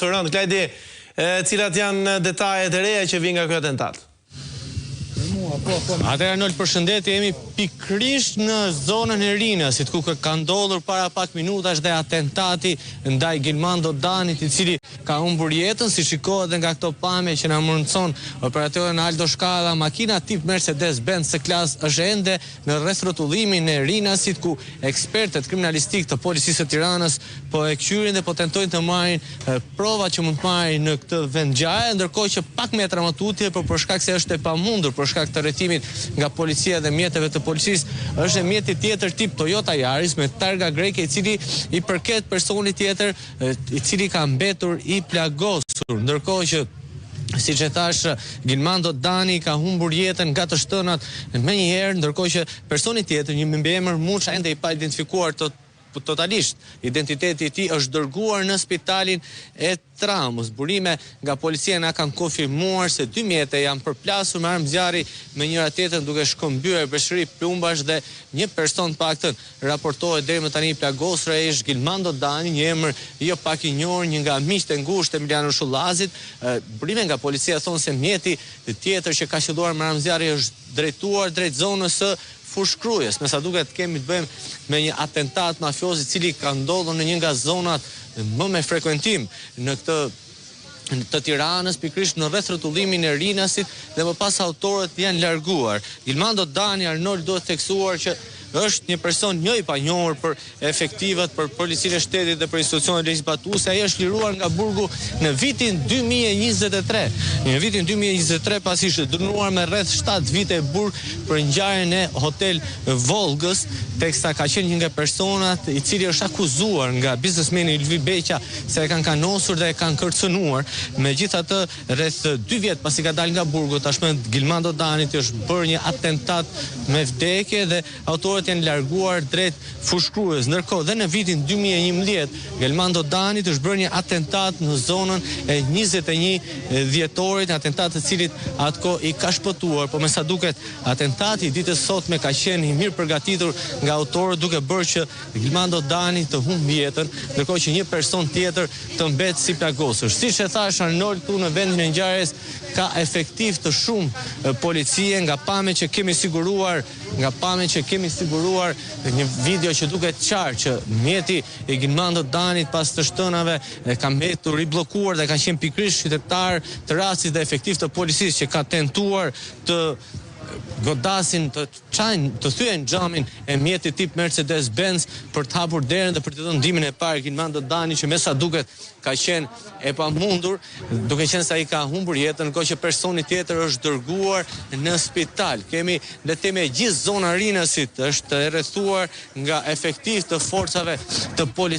Rënd, Klajdi, cilat janë detajet e reja që vinë nga kjo atentat? Atëherë Arnold, përshëndetje, jemi pikërisht në zonën e Rinasit, ku ka ndodhur para pak minutash dhe atentati ndaj Gilmando Danit, i cili ka humbur jetën, si shikohet dhe nga këto pamje që na mundson operatori Aldo Shkalla. Makina tip Mercedes-Benz së klasë është ende në rreth rrotullimin e Rinasit, ku ekspertët kriminalistik të policisë së Tiranës po e kqyrin dhe po tentojnë të marrin prova që mund të marrin në këtë vendngjarje, ndërkohë që pak metra më tutje, por për shkak se është e pamundur për shkak të rrethimit nga policia dhe mjeteve të policisë, është mjeti tjetër tip Toyota Yaris me targa greke, i cili i përket personit tjetër i cili ka mbetur i plagosur, ndërkohë që siç e thash, Gilmando Dani ka humbur jetën nga të shtënat menjëherë, ndërkohë që personi tjetër, një mbiemër Muça, ende i pa identifikuar totalisht. Identiteti i tij është dërguar në spitalin e Tramës. Burime nga policia na kanë konfirmuar se 2 mjete janë përplasur me armë zjarri me njëra tjetrën, duke shkëmbyer breshëri, plumbash dhe një person paktën raportohet deri më tani i plagosur është Gilmando Dani, një emër jo pak i njohur, një nga miqtë e ngushtë të Emiliano Shullazit. Burime nga policia thonë se mjeti tjetër që ka qelluar me armë zjarri është drejtuar drejt zonës së Fushkrujës. Me sa duket kemi të bëjmë me një atentat mafioz i cili ka ndodhur në një nga zonat më me frekuentim në të Tiranës, pikërisht në rreth rrotullimin e Rinasit, dhe më pas autorët janë larguar. Gilmando Dani, Arnold, duhet theksuar që është një person një i panjohur për efektivat, për policinë e shtetit dhe për institucionet legjizlatuese. Ai është liruar nga burgu në vitin 2023. Në vitin 2023 pasi ishte dënuar me rreth 7 vite burg për ngjarjen e Hotel Volgës, teksa ka qenë një nga personat i cili është akuzuar nga biznesmeni Ylvi Beqa se e kanë kanosur dhe e kanë kërcënuar. Megjithatë, rreth 2 vjet pasi ka dalë nga burgu, tashmë Gilmando Danit është bërë një atentat me vdekje dhe autorët janë larguar drejt Fushkrujës. Ndërkohë, dhe në vitin 2011, Gilmando Danit është bërë një atentat në zonën e 21 dhjetorit, atentat të cilit atkoh i ka shpëtuar, por me sa duket atentati i ditës sotme ka qenë i mirë përgatitur nga autorët, duke bërë që Gilmando Dani të humbi jetën, ndërkohë që një person tjetër të mbet si plagosur. Siç e thash, Arnold, këtu në vendin e ngjarjes ka efektiv të shumë policie, nga pamjet që kemi siguruar një video që duket qartë që mjeti i Gilmando Danit pas të shtënave ka mbetur i bllokuar dhe ka qenë pikërisht qytetar të rastit dhe efektiv të policisë që ka tentuar të godasin, të thyen xhamin e mjetit tip Mercedes-Benz për të hapur derën dhe për të dhënë ndihmën e parë Gilmando Dani, që me sa duket ka qenë e pamundur, duke qenë se ai ka humbur jetën, ndërkohë që personi tjetër është dërguar në spital. Kemi le të themi gjithë zona Rinasit është e rrethuar nga efektiv të forcave të policisë.